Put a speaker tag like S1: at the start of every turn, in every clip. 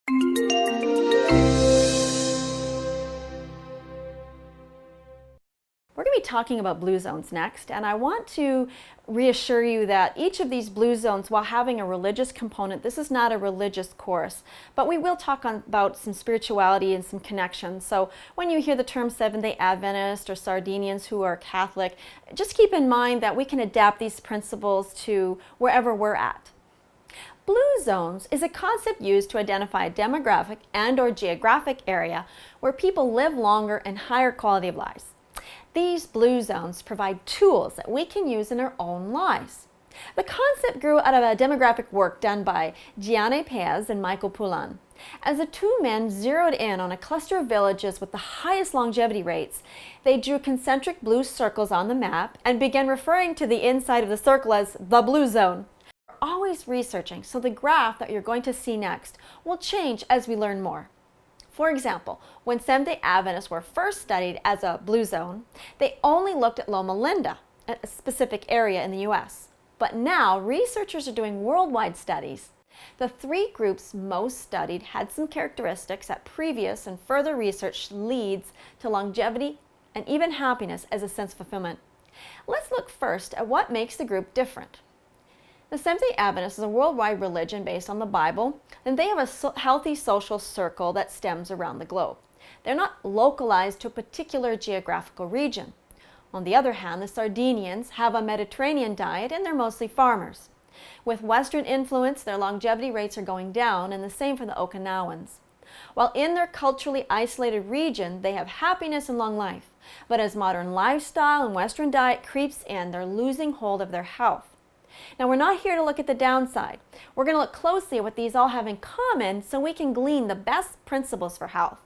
S1: We're going to be talking about blue zones next, and I want to reassure you that each of these blue zones, while having a religious component, this is not a religious course, but we will talk about some spirituality and some connections. So when you hear the term Seventh-day Adventist or Sardinians who are Catholic, just keep in mind that we can adapt these principles to wherever we're at. Blue zones is a concept used to identify a demographic and/or geographic area where people live longer and higher quality of lives. These blue zones provide tools that we can use in our own lives. The concept grew out of a demographic work done by Gianni Paez and Michael Poulan. As the two men zeroed in on a cluster of villages with the highest longevity rates, they drew concentric blue circles on the map and began referring to the inside of the circle as the blue zone. We're always researching, so the graph that you're going to see next will change as we learn more. For example, when Seventh-day Adventists were first studied as a blue zone, they only looked at Loma Linda, a specific area in the U.S. But now researchers are doing worldwide studies. The three groups most studied had some characteristics that previous and further research leads to longevity and even happiness as a sense of fulfillment. Let's look first at what makes the group different. The Seventh-day Adventist is a worldwide religion based on the Bible, and they have a healthy social circle that stems around the globe. They're not localized to a particular geographical region. On the other hand, the Sardinians have a Mediterranean diet, and they're mostly farmers. With Western influence, their longevity rates are going down, and the same for the Okinawans. While in their culturally isolated region, they have happiness and long life. But as modern lifestyle and Western diet creeps in, they're losing hold of their health. Now, we're not here to look at the downside. We're going to look closely at what these all have in common so we can glean the best principles for health.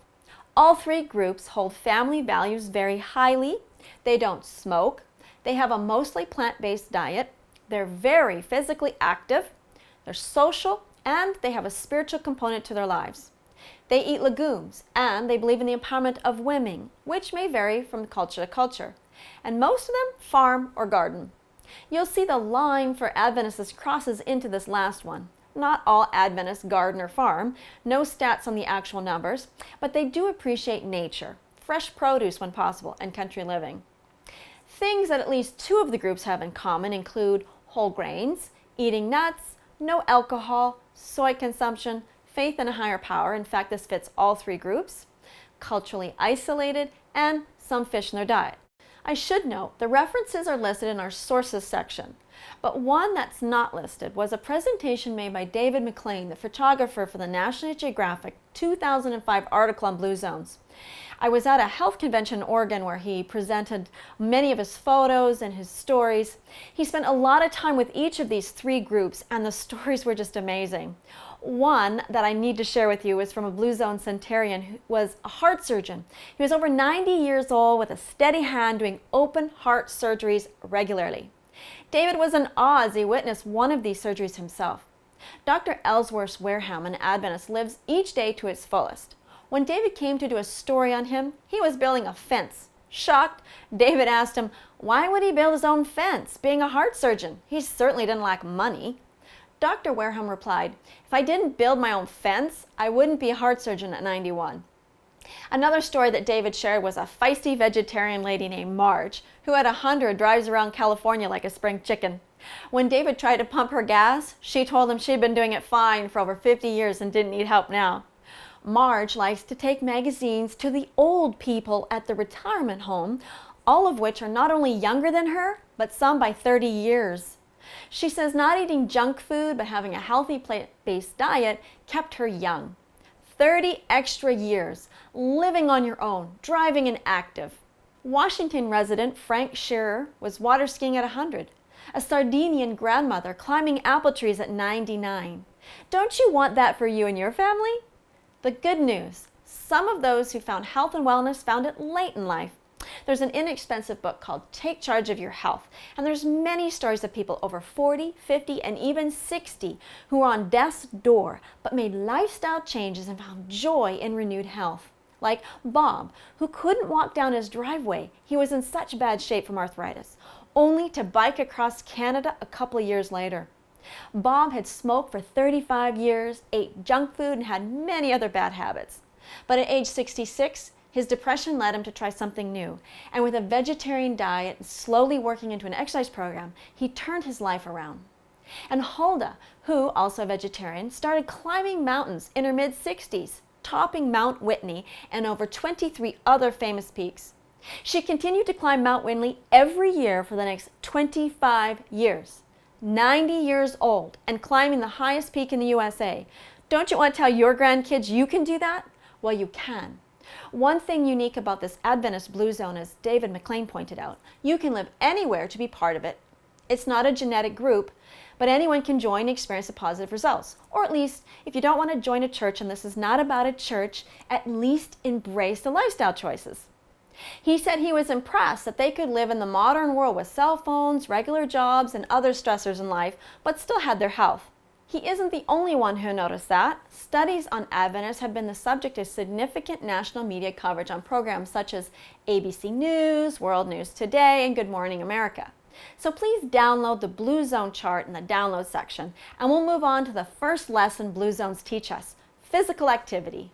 S1: All three groups hold family values very highly. They don't smoke. They have a mostly plant-based diet. They're very physically active. They're social, and they have a spiritual component to their lives. They eat legumes, and they believe in the empowerment of women, which may vary from culture to culture. And most of them farm or garden. You'll see the line for Adventists crosses into this last one. Not all Adventists garden or farm, no stats on the actual numbers, but they do appreciate nature, fresh produce when possible, and country living. Things that at least two of the groups have in common include whole grains, eating nuts, no alcohol, soy consumption, faith in a higher power, in fact this fits all three groups, culturally isolated, and some fish in their diet. I should note, the references are listed in our sources section, but one that's not listed was a presentation made by David McLean, the photographer for the National Geographic 2005 article on blue zones. I was at a health convention in Oregon where he presented many of his photos and his stories. He spent a lot of time with each of these three groups, and the stories were just amazing. One that I need to share with you is from a blue zone centurion who was a heart surgeon. He was over 90 years old with a steady hand doing open heart surgeries regularly. David was in awe as he witnessed one of these surgeries himself. Dr. Ellsworth Wareham, an Adventist, lives each day to its fullest. When David came to do a story on him, he was building a fence. Shocked, David asked him, why would he build his own fence, being a heart surgeon? He certainly didn't lack money. Dr. Wareham replied, if I didn't build my own fence, I wouldn't be a heart surgeon at 91. Another story that David shared was a feisty vegetarian lady named Marge, who at 100 drives around California like a spring chicken. When David tried to pump her gas, she told him she'd been doing it fine for over 50 years and didn't need help now. Marge likes to take magazines to the old people at the retirement home, all of which are not only younger than her, but some by 30 years. She says not eating junk food but having a healthy plant-based diet kept her young. 30 extra years, living on your own, driving and active. Washington resident Frank Shearer was water skiing at 100. A Sardinian grandmother climbing apple trees at 99. Don't you want that for you and your family? The good news, some of those who found health and wellness found it late in life. There's an inexpensive book called Take Charge of Your Health, and there's many stories of people over 40, 50, and even 60 who were on death's door but made lifestyle changes and found joy in renewed health. Like Bob, who couldn't walk down his driveway. He was in such bad shape from arthritis, only to bike across Canada a couple of years later. Bob had smoked for 35 years, ate junk food, and had many other bad habits. But at age 66, his depression led him to try something new, and with a vegetarian diet and slowly working into an exercise program, he turned his life around. And Halda, who, also a vegetarian, started climbing mountains in her mid-60s, topping Mount Whitney and over 23 other famous peaks. She continued to climb Mount Whitney every year for the next 25 years. 90 years old and climbing the highest peak in the USA. Don't you want to tell your grandkids you can do that? Well, you can. One thing unique about this Adventist Blue Zone, as David McLean pointed out, you can live anywhere to be part of it. It's not a genetic group, but anyone can join and experience the positive results. Or at least, if you don't want to join a church and this is not about a church, at least embrace the lifestyle choices. He said he was impressed that they could live in the modern world with cell phones, regular jobs, and other stressors in life, but still had their health. He isn't the only one who noticed that. Studies on Adventists have been the subject of significant national media coverage on programs such as ABC News, World News Today, and Good Morning America. So please download the Blue Zone chart in the download section, and we'll move on to the first lesson Blue Zones teach us, physical activity.